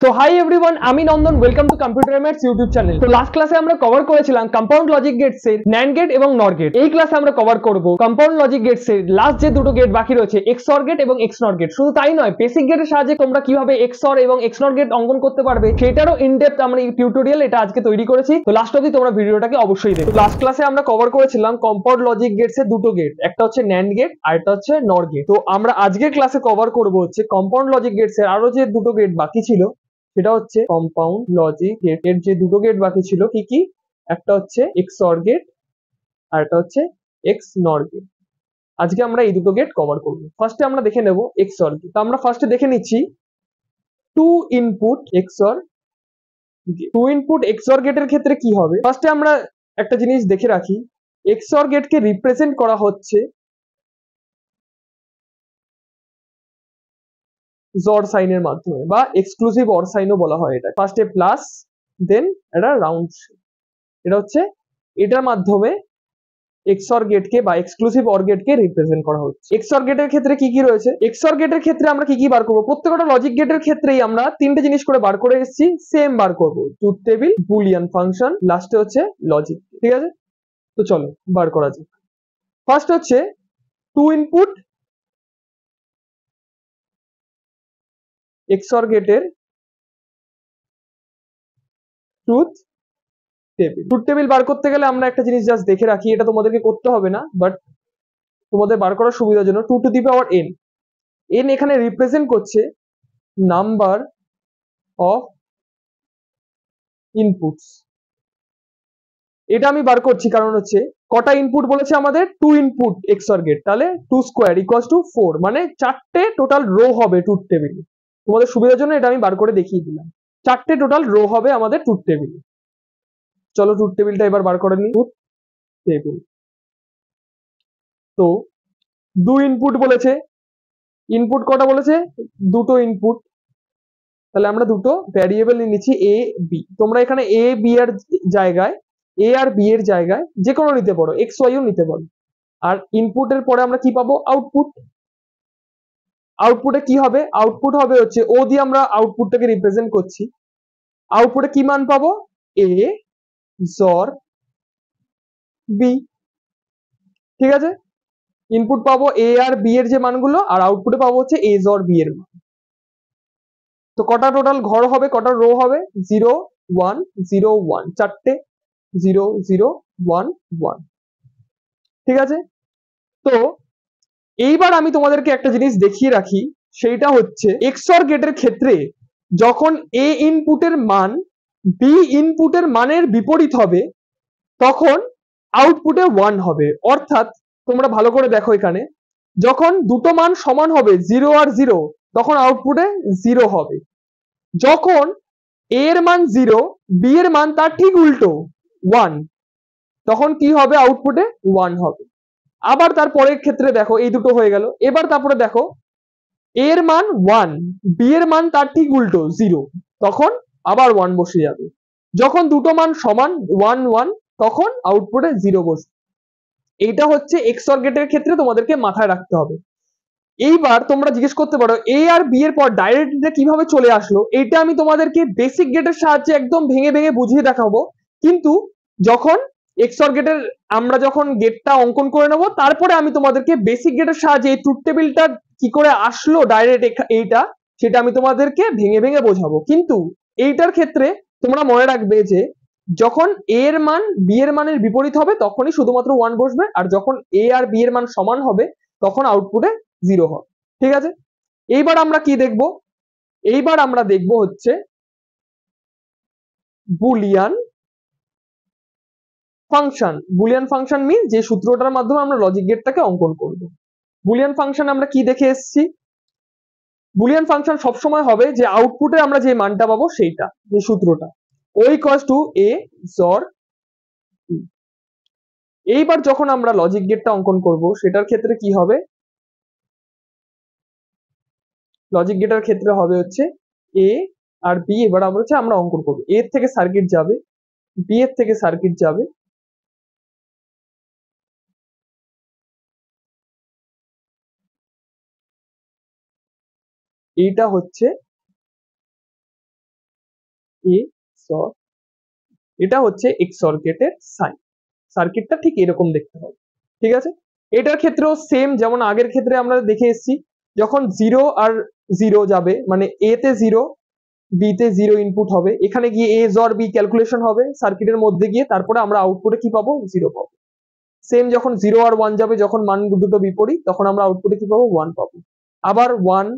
তো hi everyone, আমি Nandan. Welcome to computer maths YouTube channel. তো লাস্ট ক্লাসে আমরা কভার করেছিলাম কম্পাউন্ড লজিক গেটস এর ন্যান্ড গেট এবং নর গেট। এই ক্লাসে আমরা কভার করব কম্পাউন্ড লজিক গেটস এর লাস্ট যে দুটো গেট বাকি রয়েছে, এক্সঅর গেট এবং এক্সনর গেট। শুধু তাই নয়, বেসিক গেটের সাহায্যে তোমরা কিভাবে এক্সঅর এবং এক্সনর গেট অঙ্কন করতে পারবে সেটারও ইন ডেপথ আমরা এই টিউটোরিয়াল এটা আজকে তৈরি করেছি। তো লাস্ট অবধি তোমরা ভিডিওটাকে অবশ্যই দেখো। লাস্ট ক্লাসে আমরা কভার করেছিলাম কম্পাউন্ড লজিক গেটস এর দুটো গেট, একটা হচ্ছে ন্যান্ড গেট আর একটা হচ্ছে নর গেট। তো আমরা আজকের ক্লাসে কভার করব হচ্ছে কম্পাউন্ড লজিক গেটস এর আরো যে দুটো গেট বাকি ছিল, সেটা হচ্ছে কম্পাউন্ড লজিক গেটের যে দুটো গেট বাকি ছিল। কি কি? একটা হচ্ছে এক্সঅর গেট আর একটা হচ্ছে এক্স নর গেট। আজকে আমরা এই দুটো গেট কভার করব। ফার্স্টে আমরা দেখে নেব এক্সঅর গেট। তো আমরা ফার্স্টে দেখে নিচ্ছি two input XOR gate. Two input XOR গেটের ক্ষেত্রে কি হবে, ফার্স্টে আমরা একটা জিনিস দেখে রাখি। এক্সঅর গেটকে রিপ্রেজেন্ট করা হচ্ছে জর সাইনের মাধ্যমে, বা এক্সক্লুসিভ অর সাইনও বলা হয় এটা। ফার্স্টে প্লাস, দেন এটা রাউন্ড। এটা হচ্ছে এটার মাধ্যমে এক্সঅর গেটকে বা এক্সক্লুসিভ অর গেটকে রিপ্রেজেন্ট করা হচ্ছে। এক্সঅর গেটের ক্ষেত্রে কি কি রয়েছে? এক্সঅর গেটের ক্ষেত্রে আমরা কি কি বার করব? প্রত্যেকটা লজিক গেটের ক্ষেত্রেই আমরা তিনটে জিনিস করে বার করে এসেছি, সেম বার করব। ট্রুথ টেবিল, বুলিয়ান ফাংশন, লাস্টে হচ্ছে লজিক। ঠিক আছে, তো চলো বার করা যাক। ফার্স্ট হচ্ছে টু ইনপুট এক্সঅর গেটের ট্রুথ টেবিল। ট্রুথ টেবিল বার করতে গেলে আমরা একটা জিনিস জাস্ট দেখে রাখি, এটা তোমাদেরকে করতে হবে না, বাট তোমাদের বার করার সুবিধার জন্য। Two to the power N, N এখানে রিপ্রেজেন্ট করছে নাম্বার অফ ইনপুটস। এটা আমি বার করছি কারণ হচ্ছে কটা ইনপুট বলেছে আমাদের? টু ইনপুট এক্সঅর গেট, তাহলে টু স্কোয়ার ইকুয়ালস টু 4, মানে চারটে টোটাল রো হবে ট্রুথ টেবিলে। তোমাদের সুবিধার জন্য এটা আমি বার করে দেখিয়ে দিলাম। চারটে টোটাল রো হবে আমাদের ট্রুথ টেবিলে। চলো ট্রুথ টেবিলটা এবার বার করে নিই। ট্রুথ টেবিল, তো দুই ইনপুট বলেছে। ইনপুট কটা বলেছে? দুটো ইনপুট। তাহলে আমরা দুটো ভ্যারিয়েবল নিচ্ছি এ বি। তোমরা এখানে এ বি এর জায়গায়, এ আর বি এর জায়গায় যে কোনো নিতে পারো, এক্স ওয়াইও নিতে পারো। আর ইনপুটের পরে আমরা কি পাবো? আউটপুট। আউটপুটে কি হবে? আউটপুট হবে হচ্ছে ও দিয়ে আমরা আউটপুটটাকে রিপ্রেজেন্ট করছি। আউটপুটে কি মান পাবো? এ জর বি। ঠিক আছে, ইনপুট পাবো এ আর বি এর যে মানগুলো, আর আউটপুটে পাবো হচ্ছে এ জর বি এর মান। তো কটা টোটাল ঘর হবে, কটা রো হবে? 0 1 0 1, চারটে 0 0 1 1। ঠিক আছে, তো এইবার আমি তোমাদেরকে একটা জিনিস দেখিয়ে রাখি, সেইটা হচ্ছে এক্সঅর গেটের ক্ষেত্রে যখন এ ইনপুটের মান বি ইনপুটের মানের বিপরীত হবে, তখন আউটপুটে 1 হবে। অর্থাৎ তোমরা ভালো করে দেখো, এখানে যখন দুটো মান সমান হবে 0 আর 0, তখন আউটপুটে 0 হবে। যখন এ এর মান 0, বি এর মান তার ঠিক উল্টো 1, তখন কি হবে? আউটপুটে 1 হবে। আবার তার পরের ক্ষেত্রে দেখো, এই দুটো হয়ে গেল। এবার তারপরে দেখো, এ এর মান 1, বি এর মান তার ঠিক উল্টো 0, তখন আবার 1 বসে যাবে। যখন দুটো মান সমান 1 1, তখন আউটপুটে 0 বসবে। এইটা হচ্ছে এক্সঅর গেটের ক্ষেত্রে তোমাদেরকে মাথায় রাখতে হবে। এইবার তোমরা জিজ্ঞেস করতে পারো এ আর বি এর পর ডাইরেক্ট এটা কিভাবে চলে আসলো। এটা আমি তোমাদেরকে বেসিক গেটের সাহায্যে একদম ভেঙে ভেঙে বুঝিয়ে দেখাবো। কিন্তু যখন এক্সঅর গেটের আমরা যখন গেটটা অঙ্কন করে নেবো, তারপরে আমি তোমাদেরকে বেসিক গেটের সাহায্যে এই ট্রুথ টেবিলটা কি করে আসলো ডাইরেক্ট এইটা, সেটা আমি তোমাদেরকে ভেঙে ভেঙে বোঝাবো। কিন্তু এইটার ক্ষেত্রে তোমরা মনে রাখবে যে যখন এ এর মান বি এর মানের বিপরীত হবে, তখনই শুধুমাত্র 1 বসবে, আর যখন এ আর বি এর মান সমান হবে, তখন আউটপুটে 0 হবে। ঠিক আছে, এইবার আমরা কি দেখব? এইবার আমরা দেখব হচ্ছে বুলিয়ান ফাংশন। বুলিয়ান ফাংশন মিন যে সূত্রটার মাধ্যমে আমরা লজিক গেটটাকে অঙ্কন করব। বুলিয়ান ফাংশন আমরা কি দেখে এসেছি? বুলিয়ান ফাংশন সবসময় হবে যে আউটপুটে আমরা যে মানটা পাবো সেইটা, যে সূত্রটা ও ইকুয়ালস টু এ জর বি। এইবার যখন আমরা লজিক গেটটা অঙ্কন করব, সেটার ক্ষেত্রে কি হবে? লজিক গেটের ক্ষেত্রে হবে হচ্ছে এ আর বি। এবার আমরা অঙ্কন করবো। এর থেকে সার্কিট যাবে, বি এর থেকে সার্কিট যাবে, এইটা হচ্ছে এ XOR, এটা হচ্ছে XOR গেটের সাইন। সার্কিটটা ঠিক এরকম দেখতে হবে, ঠিক আছে। এটার ক্ষেত্রেও সেম, যেমন আগের ক্ষেত্রে আমরা দেখে এসেছি, যখন 0 আর 0 যাবে মানে এ তে 0 বি তে 0 ইনপুট হবে, এখানে গিয়ে এ XOR বি ক্যালকুলেশন হবে সার্কিটের মধ্যে গিয়ে, তারপরে আমরা আউটপুটে কি পাবো, 0 পাবো। সেম যখন 0 আর 1 যাবে, যখন মান দুটো বিপরীত, তখন আমরা আউটপুটে কি পাবো, 1 পাবো। আবার 1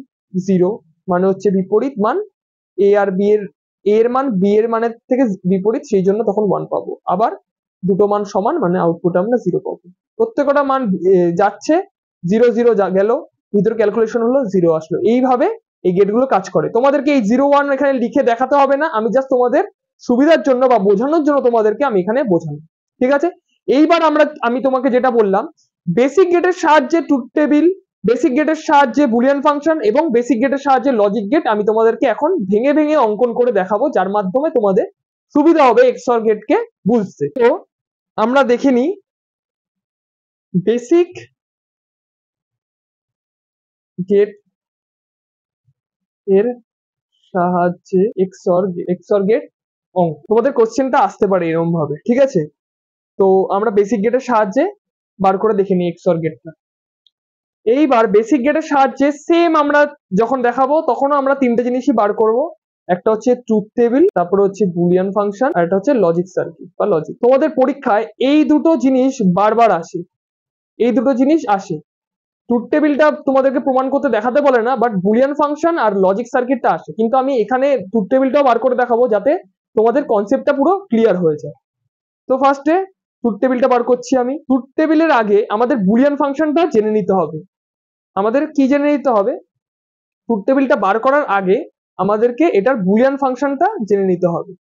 0 মানে হচ্ছে বিপরীত মান, এ আর বি এর, এ এর মান বি এর মানের থেকে বিপরীত, সেই জন্য তখন 1 পাবো। আবার দুটো মান সমান মানে আউটপুটে আমরা 0 পাবো। প্রত্যেকটা মান যাচ্ছে, 0 0 গেল, ভিতরে ক্যালকুলেশন হলো, 0 আসলো। এইভাবে এই গেটগুলো কাজ করে। তোমাদেরকে এই 0 1 এখানে লিখে দেখাতে হবে না, আমি জাস্ট তোমাদের সুবিধার জন্য বা বোঝানোর জন্য তোমাদেরকে আমি এখানে বোঝানো, ঠিক আছে। এইবার আমি তোমাকে যেটা বললাম, বেসিক গেটের সাহায্যে ট্রুথ টেবিল, বেসিক গেটের সাহায্যে বুলিয়ান ফাংশন এবং বেসিক গেটের সাহায্যে লজিক গেট আমি তোমাদেরকে এখন ভেঙে ভেঙে অঙ্কন করে দেখাবো, যার মাধ্যমে তোমাদের সুবিধা হবে XOR গেটকে বুঝতে। তো আমরা দেখে নিই বেসিক গেট এর সাহায্যে XOR গেট অঙ্ক। তোমাদের কোশ্চেনটা আসতে পারে এরকম ভাবে, ঠিক আছে। তো আমরা বেসিক গেটের সাহায্যে বার করে দেখে নিই XOR গেটটা। এইবার বেসিক গেটের সাহায্যে সেম আমরা যখন দেখাবো তখনও আমরা তিনটে জিনিসই বার করব। একটা হচ্ছে ট্রুথ টেবিল, তারপরে হচ্ছে বুলিয়ান ফাংশন, আর একটা হচ্ছে লজিক সার্কিট বা লজিক। তোমাদের পরীক্ষায় এই দুটো জিনিস বারবার আসে, এই দুটো জিনিস আসে। ট্রুথ টেবিলটা তোমাদেরকে প্রমাণ করতে দেখাতে বলে না, বাট বুলিয়ান ফাংশন আর লজিক সার্কিটটা আসে। কিন্তু আমি এখানে ট্রুথ টেবিলটাও বার করে দেখাবো, যাতে তোমাদের কনসেপ্টটা পুরো ক্লিয়ার হয়ে যায়। তো ফার্স্টে ট্রুথ টেবিলটা বার করছি আমি। ট্রুথ টেবিলের আগে আমাদের বুলিয়ান ফাংশনটা জেনে নিতে হবে। আমাদের কি জেনে নিতে হবে, ট্রুথ টেবিলটা বার করার আগে আমাদেরকে এটার বুলিয়ান ফাংশনটা জেনে নিতে হবে।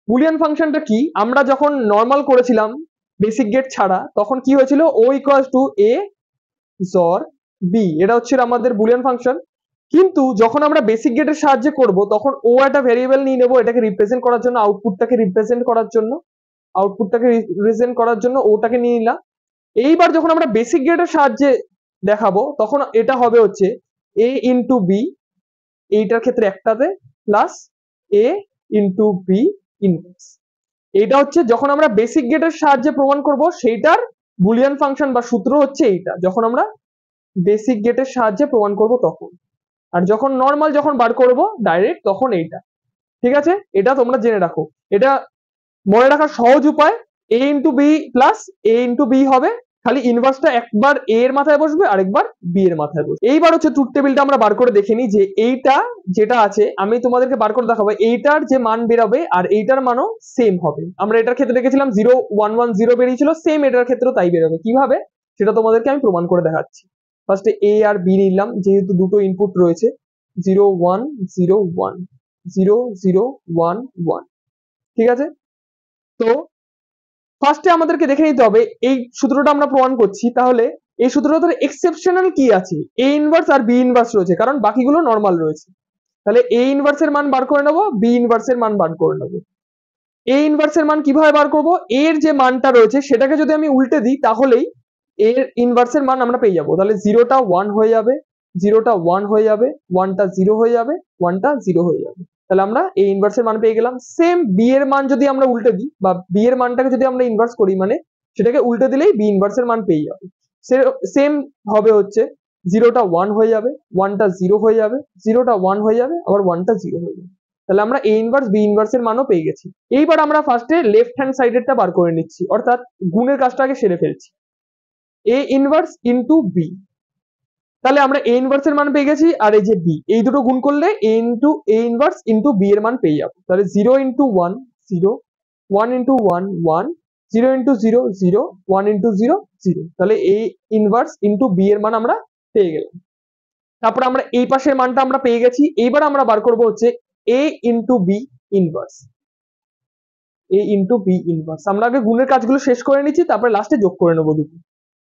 বুলিয়ান ফাংশনটা কি, আমরা যখন নর্মাল করেছিলাম বেসিক গেট ছাড়া, তখন কি হয়েছিল, O equals to A XOR B, এটা হচ্ছে আমাদের বুলিয়ান ফাংশন। কিন্তু যখন আমরা বেসিক গেটের সাহায্যে করব, তখন ও একটা ভেরিয়েবল নিয়ে নেবো, এটাকে রিপ্রেজেন্ট করার জন্য, আউটপুটটাকে রিপ্রেজেন্ট করার জন্য ওটাকে নিয়ে নিলাম। এইবার যখন আমরা বেসিক গেটের সাহায্যে দেখাবো, তখন এটা হবে হচ্ছে এ ইন্টু বি, এইটার ক্ষেত্রে একটাতে, plus A into B inverse. এইটা হচ্ছে যখন আমরা বেসিক গেটের সাহায্যে প্রমাণ করব, সেইটার বুলিয়ান ফাংশন বা সূত্র হচ্ছে এইটা, যখন আমরা বেসিক গেটের সাহায্যে প্রমাণ করব তখন। আর যখন নর্মাল যখন বার করব ডাইরেক্ট, তখন এইটা, ঠিক আছে। এটা তোমরা জেনে রাখো, এটা মনে রাখার সহজ উপায়, এ into B plus A into B হবে, খালি ইনভার্সটা একবার এ এর মাথায় বসবে আর একবার বি এর মাথায় বসবে। এইবার হচ্ছে ট্রুথ টেবিলটা আমরা বার করে দেখে নিই, যে এইটা যেটা আছে আমি তোমাদেরকে বার করে দেখাবো, এইটার যে মান বেরোবে আর এইটার মানও সেম হবে। আমরা এটার ক্ষেত্রে দেখেছিলাম 0 1 1 0 বেরিয়েছিল, সেম এটার ক্ষেত্রেও তাই বেরোবে। কিভাবে সেটা তোমাদেরকে আমি প্রমাণ করে দেখাচ্ছি। ফার্স্টে এ আর বি নিলাম, যেহেতু দুটো ইনপুট রয়েছে, 0 1 0 1 0 0 1 1, ঠিক আছে। তো ফার্স্টে আমাদেরকে দেখে নিতে হবে এই সূত্রটা আমরা প্রমাণ করছি, তাহলে এই সূত্রটার এক্সেপশনাল কি আছে, A inverse R B inverse রয়েছে, কারণ বাকিগুলো নরমাল রয়েছে। তাহলে এ ইনভার্স এর মান বার করে নেব, বি ইনভার্স এর মান বার করে নেব। এ ইনভার্স এর মান কিভাবে বার করব, এর যে মানটা রয়েছে সেটাকে যদি আমি উল্টে দিই, তাহলেই এর ইনভার্স এর মান আমরা পেয়ে যাবো। তাহলে 0টা 1 হয়ে যাবে, 0টা 1 হয়ে যাবে, 1টা 0 হয়ে যাবে, 1টা 0 হয়ে যাবে। তাহলে আমরা এই ইনভার্সের মান পেয়ে গেলাম। সেম বি এর মান যদি আমরা উল্টে দিই, বা বি এর মানটাকে যদি আমরা ইনভার্স করি, মানে সেটাকে উল্টে দিলেই বি ইনভার্সের মান পেয়ে যাবে। সেম হবে হচ্ছে 0টা 1 হয়ে যাবে, 1টা 0 হয়ে যাবে, 0টা 1 হয়ে যাবে, আবার 1টা 0 হয়ে যাবে। তাহলে আমরা এ ইনভার্স বি ইনভার্সের মানও পেয়ে গেছি। এইবার আমরা ফার্স্টে লেফট হ্যান্ড সাইডেরটা বার করে নিচ্ছি, অর্থাৎ গুণের কাজটা আগে সেরে ফেলছি। এ ইনভার্স ইন্টু বি, তাহলে আমরা এ ইনভার্স এর মান পেয়ে গেছি, আর এই যে বি, এই দুটো গুণ করলে এ ইনভার্স ইন্টু বি এর মান পেয়ে যাবো। তাহলে 0 ইন্টু 1 0, 1 ইন্টু 1 1, 0 ইন্টু 0 0, 1 ইন্টু 0 0। তাহলে এ ইনভার্স ইন্টু বি এর মান আমরা পেয়ে গেলাম। তারপর আমরা এই পাশের মানটা আমরা পেয়ে গেছি। এইবার আমরা বার করবো হচ্ছে এ ইন্টু বি ইনভার্স, এ ইন্টু বি ইনভার্স। আমরা আগে গুণের কাজগুলো শেষ করে নিচ্ছি, তারপরে লাস্টে যোগ করে নেবো দুটো,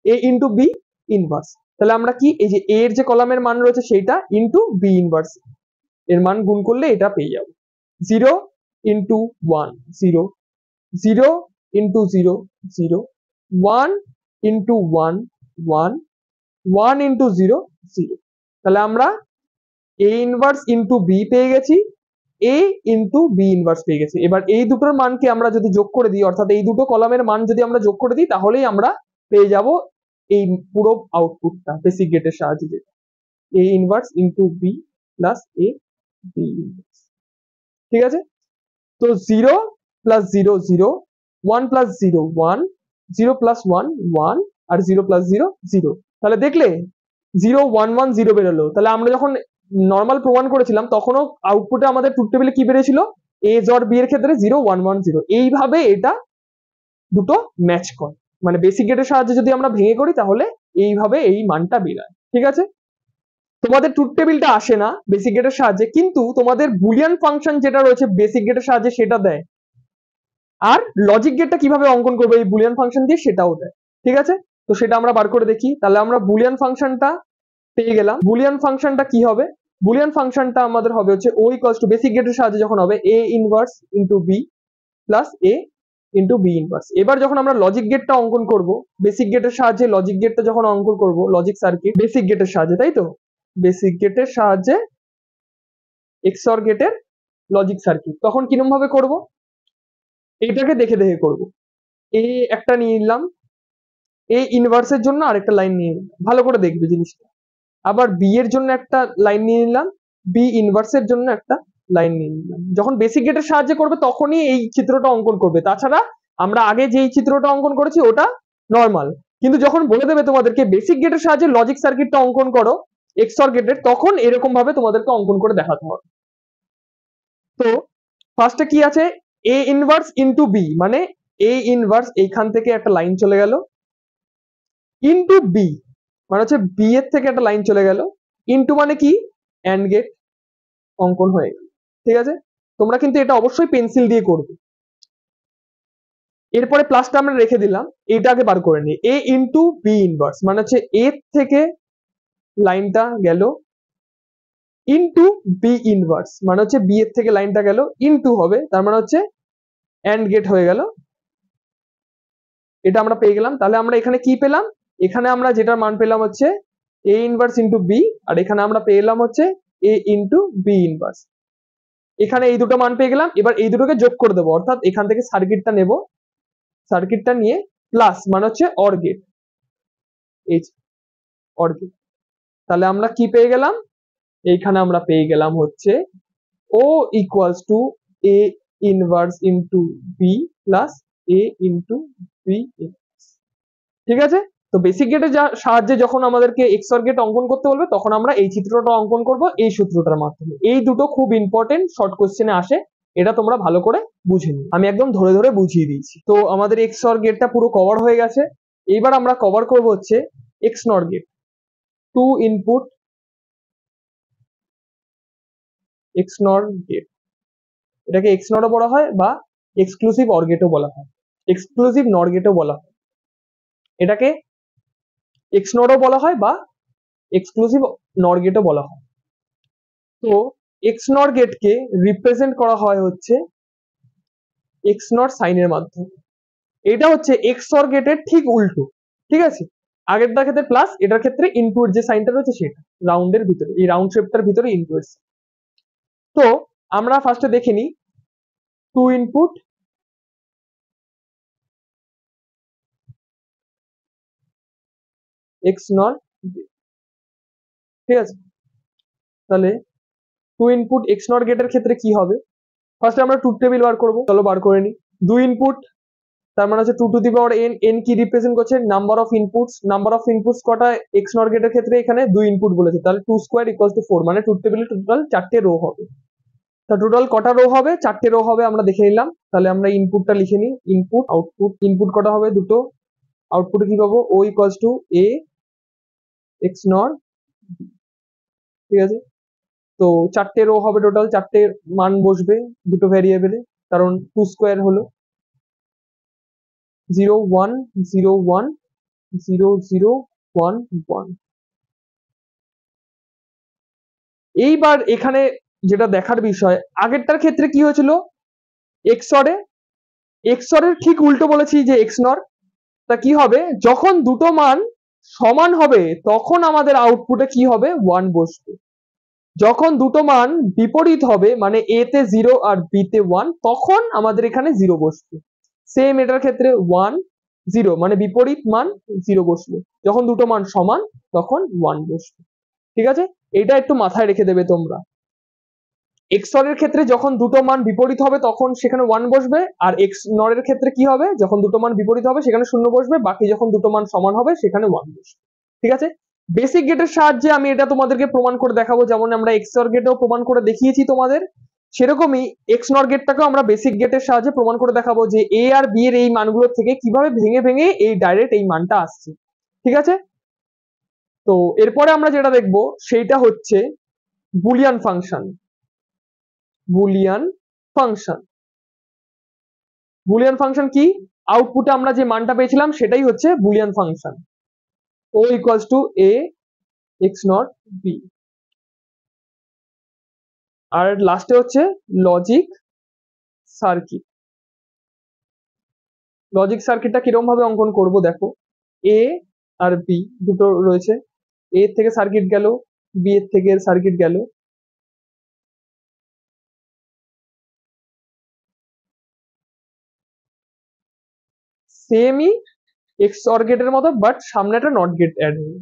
এ ইন্টু বি ইনভার্স। তাহলে আমরা কি, এই যে এর যে কলামের মান রয়েছে সেইটা ইন্টু বি ইনভার্স এর মান গুণ করলে এটা পেয়ে যাবো। 0 ইন্টু 1 0, 0 ইন্টু 0 0, 1 ইন্টু 1 1, 1 ইন্টু 0 0। তাহলে আমরা এ ইনভার্স ইন্টু বি পেয়ে গেছি, এ ইন্টু বি ইনভার্স পেয়ে গেছি। এবার এই দুটোর মানকে আমরা যদি যোগ করে দিই, অর্থাৎ এই দুটো কলামের মান যদি আমরা যোগ করে দিই, তাহলেই আমরা পেয়ে যাব এই পুরো আউটপুটটা বেসিক গেটের সাহায্যে, যেটা এ inverse into B plus A B inverse. ঠিক আছে, তো 0 প্লাস 0 0, 1 প্লাস 0 1, 0 প্লাস 1 1, আর 0 প্লাস 0 0। তাহলে দেখলে 0 1 1 0 বেরোলো। তাহলে আমরা যখন নর্মাল প্রমাণ করেছিলাম তখনও আউটপুটে আমাদের ট্রুথ টেবিলে কি বেরিয়েছিল, এ জর বি এর ক্ষেত্রে 0 1 1 0। এইভাবে এটা দুটো ম্যাচ করে, মানে বেসিক গেটের সাহায্যে যদি আমরা ভেঙে করি তাহলে এইভাবে এই মানটা বেরায়। ঠিক আছে, তোমাদের ট্রুথ টেবিলটা আসে না বেসিক গেটের সাহায্যে, কিন্তু তোমাদের বুলিয়ান ফাংশন যেটা রয়েছে বেসিক গেটের সাহায্যে সেটা দেয়, আর লজিক গেটটা কিভাবে অঙ্কন করবে এই বুলিয়ান ফাংশন দিয়ে সেটাও দেয়। ঠিক আছে, তো সেটা আমরা বার করে দেখি। তাহলে আমরা বুলিয়ান ফাংশনটা পেয়ে গেলাম। বুলিয়ান ফাংশনটা কি হবে, বুলিয়ান ফাংশনটা আমাদের হবে হচ্ছে ও ইকুয়ালস টু বেসিক গেটের সাহায্যে যখন হবে এ inverse into B plus A into B inverse. এবার যখন আমরা লজিক গেটটা অঙ্কন করব, বেসিক গেটের সাহায্যে লজিক গেটটা যখন অঙ্কন করব, লজিক সার্কিট বেসিক গেটের সাহায্যে, তাই তো, বেসিক গেটের সাহায্যে এক্সঅর গেটের লজিক সার্কিট, তখন কিরকম ভাবে করব, এইটাকে দেখে দেখে করব। এ একটা নিয়ে নিলাম, এ ইনভার্সের জন্য আরেকটা লাইন নিয়ে নিলাম, ভালো করে দেখবে জিনিসটা। আবার বি এর জন্য একটা লাইন নিয়ে নিলাম, বি ইনভার্সের জন্য একটা লাইন নিয়ে নিলাম। যখন বেসিক গেটের সাহায্যে করবে তখনই এই চিত্রটা অঙ্কন করবে, তাছাড়া আমরা আগে যেই চিত্রটা অঙ্কন করেছি ওটা নর্মাল। কিন্তু যখন বলে দেবে তোমাদেরকে বেসিক গেটের সাহায্যে লজিক সার্কিটটা অঙ্কন করো এক্সঅর গেটের, তখন এরকম ভাবে তোমাদেরকে অঙ্কন করে দেখাতে হবে। তো ফার্স্টে কি আছে, এ ইনভার্স ইন্টু বি, মানে এ ইনভার্স এইখান থেকে একটা লাইন চলে গেল, ইন্টু বি মানে হচ্ছে বি এর থেকে একটা লাইন চলে গেল, ইন্টু মানে কি অ্যান্ড গেট অঙ্কন হয়ে গেল। ঠিক আছে, তোমরা কিন্তু এটা অবশ্যই পেন্সিল দিয়ে করবে। এরপরে প্লাসটা আমরা রেখে দিলাম, এটা আগে বার করে নিই। এ ইন্টু বি ইনভার্স মানে হচ্ছে এ থেকে লাইনটা গেল, ইন্টু বি ইনভার্স মানে হচ্ছে বি এর থেকে লাইনটা গেল, ইন্টু হবে তার মানে হচ্ছে অ্যান্ড গেট হয়ে গেল। এটা আমরা পেয়ে গেলাম। তাহলে আমরা এখানে কি পেলাম, এখানে আমরা যেটার মান পেলাম হচ্ছে এ ইনভার্স ইন্টু বি, আর এখানে আমরা পেলাম হচ্ছে এ ইন্টু বি ইনভার্স। এখানে এই দুটো মান পেয়ে গেলাম। এবার এই দুটোকে যোগ করে দেবো, অর্থাৎ এখান থেকে সার্কিটটা নেব, সার্কিটটা নিয়ে প্লাস মানে হচ্ছে অর গেট, এই অর গেট। তাহলে আমরা কি পেয়ে গেলাম, এইখানে আমরা পেয়ে গেলাম হচ্ছে O equals to A inverse into B plus A into B inverse. ঠিক আছে, তো বেসিক গেটের সাহায্যে যখন আমাদেরকে এক্সঅর গেট অঙ্কন করতে বলবে তখন আমরা এই চিত্রটা অঙ্কন করব এই সূত্রটার মাধ্যমে। এই দুটো খুব ইম্পর্টেন্ট, শর্ট কোশ্চেনে আসে, এটা তোমরা ভালো করে বুঝে নিও, আমি একদম ধরে ধরে বুঝিয়ে দিয়েছি। তো আমাদের এক্সঅর গেটটা পুরো কভার হয়ে গেছে। এইবার আমরা কভার করব হচ্ছে এক্স নর গেট, টু ইনপুট এক্স নর গেট। এটাকে এক্স নরও বলা হয় বা এক্সক্লুসিভ অর গেটও বলা হয়, এক্সক্লুসিভ নর গেটও বলা হয়, এটাকে এক্স নরও বলা হয় বা এক্সক্লুসিভ নর গেটও বলা হয়। তো এক্স নর গেটকে রিপ্রেজেন্ট করা হয় হচ্ছে এক্স নর সাইনের মাধ্যমে। এটা হচ্ছে এক্সঅর গেটের ঠিক উল্টো। ঠিক আছে, আগেরটার ক্ষেত্রে প্লাস, এটার ক্ষেত্রে ইনটু যে সাইনটা রয়েছে সেটা রাউন্ডের ভিতরে, এই রাউন্ড শেপটার ভিতরে ইনটু এর। তো আমরা ফার্স্টে দেখে নিই টু ইনপুট এক্স নর, ঠিক আছে। তাহলে টু ইনপুট এক্স নর গেটের ক্ষেত্রে কি হবে, ফার্স্টে আমরা ট্রুথ টেবিল বার করবো, চলো বার করে নিই। দুই ইনপুট তার মানে হচ্ছে two to the power N, N কি রিপ্রেজেন্ট করছে, number of inputs, number of inputs কটা এক্স নর গেটের ক্ষেত্রে এখানে দুই ইনপুট বলেছে, তাহলে টু স্কোয়ার ইকুয়ালস টু 4, মানে ট্রুথ টেবিলে টোটাল 4টে রো হবে। তা টোটাল কটা রো হবে, 4টে রো হবে, আমরা দেখে নিলাম। তাহলে আমরা ইনপুটটা লিখে নিই, ইনপুট আউটপুট, ইনপুট কটা হবে দুটো, আউটপুটে কি পাবো ও ইকুয়ালস টু এ এক্স নর, ঠিক আছে। তো 4টে রো হবে, টোটাল 4টে মান বসবে দুটো ভ্যারিয়েবলে, কারণ টু স্কোয়ার হলো 0 1 0 1 0 0 1 1। এইবার এখানে যেটা দেখার বিষয়, আগেরটার ক্ষেত্রে কি হয়েছিল, এক্সঅরে, এক্সঅরের ঠিক উল্টো বলেছি যে এক্স নর। তা কি হবে, যখন দুটো মান সমান হবে তখন আমাদের আউটপুটে কি হবে 1 বসবে, যখন দুটো মান বিপরীত হবে মানে এ তে 0 আর বি তে 1, তখন আমাদের এখানে 0 বসবে। সেম এটার ক্ষেত্রে 1 0 মানে বিপরীত মান 0 বসবে, যখন দুটো মান সমান তখন 1 বসবে। ঠিক আছে, এটা একটু মাথায় রেখে দেবে তোমরা। XOR এর ক্ষেত্রে যখন দুটো মান বিপরীত হবে তখন সেখানে 1 বসবে, আর XNOR এর ক্ষেত্রে কি হবে, যখন দুটো মান বিপরীত হবে সেখানে 0 বসবে, বাকি যখন দুটো মান সমান হবে সেখানে 1 বসবে। ঠিক আছে, বেসিক গেটের সাহায্যে আমি এটা তোমাদেরকে প্রমাণ করে দেখাবো, যেমন আমরা XOR গেটেও প্রমাণ করে দেখিয়েছি তোমাদের, সেরকমই XNOR গেটটাকেও আমরা বেসিক গেটের সাহায্যে প্রমাণ করে দেখাবো যে A আর B এর এই মানগুলো থেকে কিভাবে ভেঙে ভেঙে এই ডাইরেক্ট এই মানটা আসছে। ঠিক আছে, তো এরপরে আমরা যেটা দেখবো সেইটা হচ্ছে Boolean function. Boolean function, Boolean function কি, আউটপুটে আমরা যে মানটা পেয়েছিলাম সেটাই হচ্ছে Boolean function, O equals to A XNOR B. আর লাস্টে হচ্ছে লজিক সার্কিট। লজিক সার্কিটটা কিরকম ভাবে অঙ্কন করব দেখো, এ আর বি দুটো রয়েছে, এ থেকে সার্কিট গেল, বি এর থেকে সার্কিট গেল, সেমই XOR গেটের মতো, বাট সামনে একটা নট গেট অ্যাড হলো,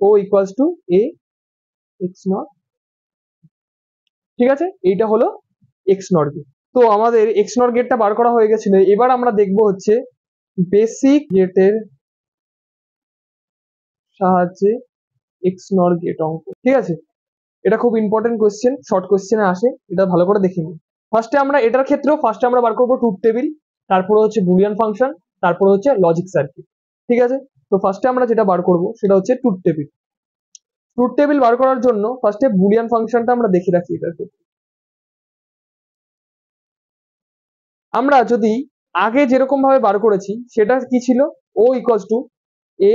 O equals to A XNOR. ঠিক আছে, এইটা হলো XNOR গেট। তো আমাদের XNOR গেটটা বার করা হয়ে গেছিল, এবার আমরা দেখব হচ্ছে বেসিক গেটের সাহায্যে XNOR গেট অঙ্ক। ঠিক আছে, এটা খুব ইম্পর্টেন্ট কোয়েশ্চেন, শর্ট কোয়েশ্চেনে আসে, এটা ভালো করে দেখে নিই। ফার্স্টে আমরা এটার ক্ষেত্রেও ফার্স্টে আমরা বার করবো ট্রুথ টেবিল, তারপরে হচ্ছে বুলিয়ান ফাংশন, তারপরে হচ্ছে লজিক সার্কিট। ঠিক আছে, তো ফার্স্টে আমরা যেটা বার করব সেটা হচ্ছে ট্রুথ টেবিল। ট্রুথ টেবিল বার করার জন্য ফার্স্টে বুলিয়ান ফাংশনটা আমরা দেখে রাখি। এটার ক্ষেত্রে আমরা যদি আগে যেরকম ভাবে বার করেছি সেটা কি ছিল, O equals to A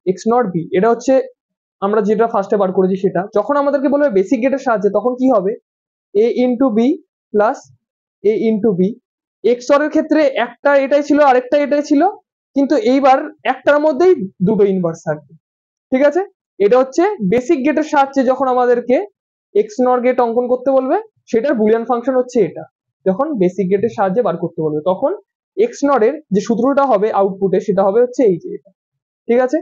XNOR B, এটা হচ্ছে আমরা যেটা ফার্স্টে বার করেছি সেটা। যখন আমাদেরকে বলবে বেসিক গেটের সাহায্যে তখন কি হবে, এ into B plus A into B. XOR এর ক্ষেত্রে একটা এটাই ছিল আরেকটা এটাই ছিল, কিন্তু এইবার একটার মধ্যেই দুটো ইনভার্স থাকবে। ঠিক আছে, এটা হচ্ছে বেসিক গেটের সাহায্যে যখন আমাদেরকে XNOR গেট অঙ্কন করতে বলবে সেটার বুলিয়ান ফাংশন হচ্ছে এটা। যখন বেসিক গেটের সাহায্যে বার করতে বলবে তখন XNOR এর যে সূত্রটা হবে আউটপুটে সেটা হবে হচ্ছে এই যে এটা। ঠিক আছে,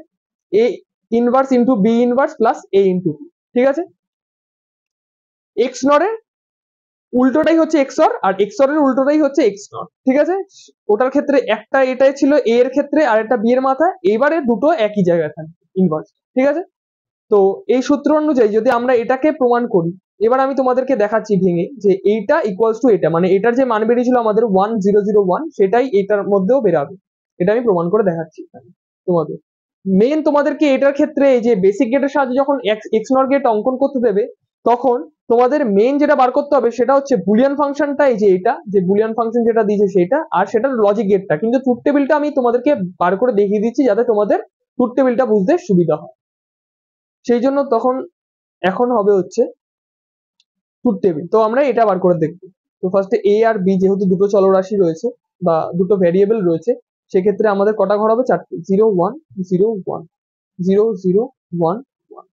A inverse into B inverse plus A into B. ঠিক আছে, XNOR এর উল্টোটাই হচ্ছে XOR, আর XOR এর উল্টোটাই হচ্ছে XNOR। ঠিক আছে, ওটার ক্ষেত্রে একটা এটাই ছিল এ এর ক্ষেত্রে আর একটা বি এর মাথায়, এবারে দুটো একই জায়গায় থাকবে ইনভার্স। ঠিক আছে, তো এই সূত্র অনুযায়ী যদি আমরা এটাকে প্রমাণ করি, এবার আমি তোমাদেরকে দেখাচ্ছি ভেঙে যে এইটা ইকুয়ালস টু এটা, মানে এটার যে মান বেরিয়েছিল আমাদের 1001 সেটাই এটার মধ্যেও বেরাবে। এটা আমি প্রমাণ করে দেখাচ্ছি তোমাদের। মেন তোমাদেরকে এটার ক্ষেত্রে এই যে বেসিক গেটের সাহায্যে যখন XNOR গেট অঙ্কন করতে দেবে তখন তোমাদের মেন যেটা বার করতে হবে সেটা হচ্ছে বুলিয়ান ফাংশনটা, এই যে এটা যে বুলিয়ান ফাংশন যেটা দিয়েছে সেটা, আর সেটার লজিক গেটটা। কিন্তু ট্রুথ টেবিলটা আমি তোমাদেরকে বার করে দেখিয়ে দিচ্ছি যাতে তোমাদের ট্রুথ টেবিলটা বুঝতে সুবিধা হয়। সেই জন্য তখন এখন হবে হচ্ছে ট্রুথ টেবিল। তো আমরা এটা বার করে দেখবো। তো ফার্স্টে এ আর বি যেহেতু দুটো চলরাশি রয়েছে বা দুটো ভ্যারিয়েবল রয়েছে, সেক্ষেত্রে আমাদের কটা ঘর হবে, চারটে, 0 1 0 1 0 0 1 1।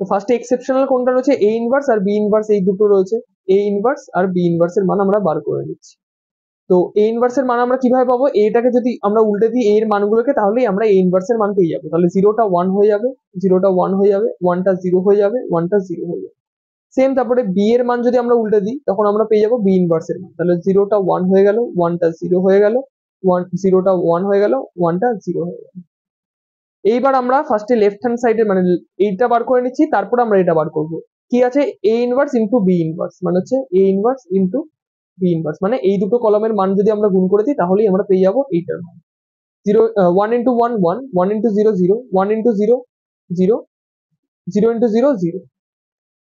তো ফার্স্টে এক্সেপশনাল কোনটা রয়েছে, A inverse R B inverse, এই দুটো রয়েছে, A inverse R B inverse এর মান আমরা বার করে নিচ্ছি। তো এ ইনভার্স এর মান আমরা কিভাবে পাবো, এটাকে যদি আমরা উল্টে দিই এর মানগুলোকে তাহলেই আমরা এ ইনভার্স এর মান পেয়ে যাবো। তাহলে 0টা 1 হয়ে যাবে, 0টা 1 হয়ে যাবে, 1টা 0 হয়ে যাবে, 1টা 0 হয়ে যাবে। সেম তারপরে বি এর মান যদি আমরা উল্টে দিই তখন আমরা পেয়ে যাবো বি ইনভার্স এর মান। তাহলে 0টা 1 হয়ে গেল, 1টা 0 হয়ে গেল, 0টা 1 হয়ে গেল, 1টা 0 হয়ে গেল। এইবার আমরা ফার্স্টে লেফট হ্যান্ড সাইডে মানে এইটা বার করে নিচ্ছি, তারপর আমরা এটা বার করব। কি আছে, A inverse into B inverse, মানে হচ্ছে এ ইনভার্স ইন্টু বি ইনভার্স, মানে এই দুটো কলামের মান যদি আমরা গুণ করে দিই তাহলেই আমরা পেয়ে যাবো এইটার মান। 1 ইন্টু 1 1, 1 ইন্টু 0 0, 1 ইন্টু 0 0, 0 ইন্টু 0 0।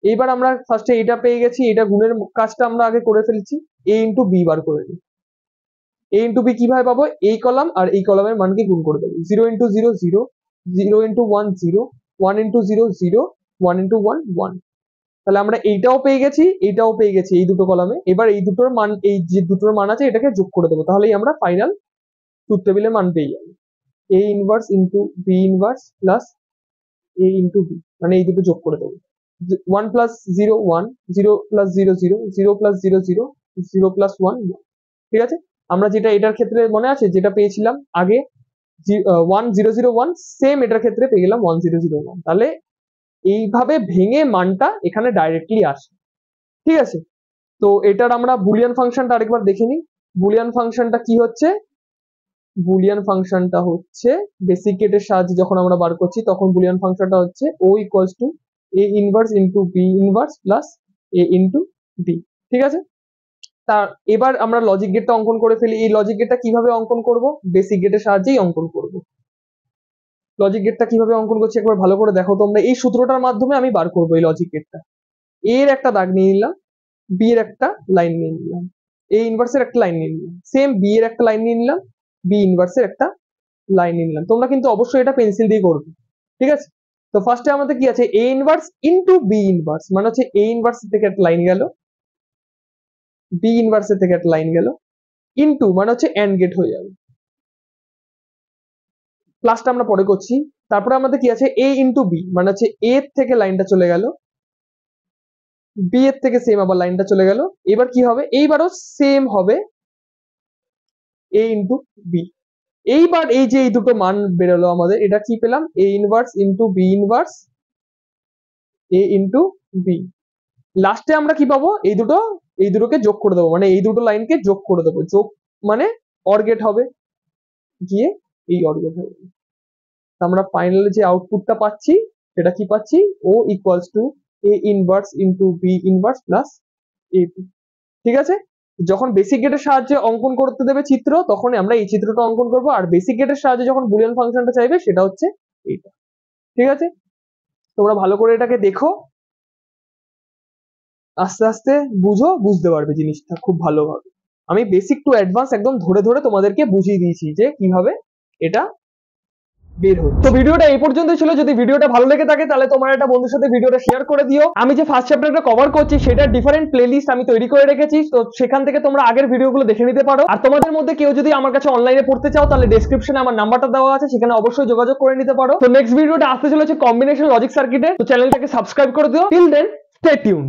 এইবার আমরা ফার্স্টে এটা পেয়ে গেছি, এটা গুণের কাজটা আমরা আগে করে ফেলছি, এ ইন্টু বি বার করে দিই। এ ইন্টু বি কিভাবে পাবো, এই কলাম আর এই কলামের মানকে গুণ করে দেবো। 0 ইন্টু 0 0, 0 ইন্টু 1 0, 1 ইন্টু 0 0, 1 ইন্টু 1 1। তাহলে আমরা এইটাও পেয়ে গেছি এইটাও পেয়ে গেছি এই দুটো কলামে। এবার এই দুটোর মান, এই যে দুটোর মান আছে এটাকে যোগ করে দেবো, তাহলেই আমরা ফাইনাল ট্রুথ টেবিলের মান পেয়ে যাবো। A inverse into B inverse plus a into B, মানে এই দুটো যোগ করে দেবো। 1 প্লাস 0 1, 0 প্লাস 0 0, 0 প্লাস 0 0, 0 প্লাস 1 1। ঠিক আছে, আমরা যেটা এটার ক্ষেত্রে মনে আছে যেটা পেয়েছিলাম আগে 1 0 0 1, সেম এটার ক্ষেত্রে পেয়ে গেলাম 1 0 0 1। তাহলে এইভাবে ভেঙে মানটা এখানে ডাইরেক্টলি আসে। ঠিক আছে, তো এটার আমরা বুলিয়ান ফাংশনটা আরেকবার দেখে নিই। বুলিয়ান ফাংশনটা কি হচ্ছে? বুলিয়ান ফাংশনটা হচ্ছে বেসিক গেটের সাহায্যে যখন আমরা বার করছি তখন বুলিয়ান ফাংশনটা হচ্ছে O equals to A inverse into B inverse plus A into B. ঠিক আছে, তা এবার আমরা লজিক গেটটা অঙ্কন করে ফেলি। এই লজিক গেটটা কিভাবে অঙ্কন করব? বেসিক গেটের সাহায্যেই অঙ্কন করব। লজিক গেটটা কিভাবে অঙ্কন করছি একবার ভালো করে দেখো তোমরা। এই সূত্রটার মাধ্যমে আমি বার করবো এই লজিক গেটটা। এর একটা দাগ নিয়ে নিলাম, বি এর একটা লাইন নিয়ে নিলাম, এ ইনভার্সের একটা লাইন নিয়ে নিলাম, সেম বি এর একটা লাইন নিয়ে নিলাম, বি ইনভার্সের একটা লাইন নিয়ে নিলাম। তোমরা কিন্তু অবশ্যই এটা পেন্সিল দিয়ে করবে। ঠিক আছে, তো ফার্স্টে আমাদের কি আছে? A inverse into B inverse, মানে হচ্ছে এ ইনভার্স থেকে একটা লাইন গেল, বি ইনভার্স থেকে একটা লাইন গেল, ইন্টু মানে হচ্ছে এন্ড গেট হয়ে যাবে। প্লাসটা আমরা পরে করছি। তারপরে আমাদের কি আছে? এ ইন্টু বি, মানে হচ্ছে এ থেকে লাইনটা চলে গেল, বি এর থেকে সেম আবার লাইনটা চলে গেল। এবার কি হবে? এইবারও সেম হবে এ ইন্টু বি। এইবার এই যে এই দুটো মান বেরোলো আমাদের, এটা কি পেলাম? এ ইনভার্স ইন্টু বি ইনভার্স, এ ইন্টু বি। লাস্টে আমরা কি পাবো? এই দুটোকে যোগ করে দেবো, মানে এই দুটো লাইনকে যোগ করে দেবো। যোগ মানে অর গেট হবে, গিয়ে এই অর গেট হবে। আমরা ফাইনালি যে আউটপুটটা পাচ্ছি সেটা কি পাচ্ছি? O equals to A inverse into B inverse plus A. ঠিক আছে, যখন বেসিক গেটের সাহায্যে অঙ্কন করতে দেবে চিত্র, তখন আমরা এই চিত্রটা অঙ্কন করব। আর বেসিক গেটের সাহায্যে যখন বুলিয়ান ফাংশনটা চাইবে সেটা হচ্ছে এইটা। ঠিক আছে, তোমরা ভালো করে এটাকে দেখো, আস্তে আস্তে বুঝো, বুঝতে পারবে জিনিসটা খুব ভালোভাবে। আমি বেসিক টু অ্যাডভান্স একদম ধরে ধরে তোমাদেরকে বুঝিয়ে দিয়েছি যে কিভাবে এটা বের হচ্ছে। তো ভিডিওটা এই পর্যন্ত ছিল। যদি ভিডিওটা ভালো লেগে থাকে তাহলে তোমার একটা বন্ধুর সাথে ভিডিওটা শেয়ার করে দিও। আমি যে ফার্স্ট চ্যাপ্টারটা কভার করছি সেটার ডিফারেন্ট প্লেলিস্ট আমি তৈরি করে রেখেছি, তো সেখান থেকে তোমরা আগের ভিডিওগুলো দেখে নিতে পারো। আর তোমাদের মধ্যে কেউ যদি আমার কাছে অনলাইনে পড়তে চাও তাহলে ডেসক্রিপশনে আমার নাম্বারটা দেওয়া আছে, সেখানে অবশ্যই যোগাযোগ করে নিতে পারো। তো নেক্সট ভিডিওটা আসতে চলেছে কম্বিনেশন লজিক সার্কিটের, তো চ্যানেলটাকে সাবস্ক্রাইব করে দিও। Till then stay tune.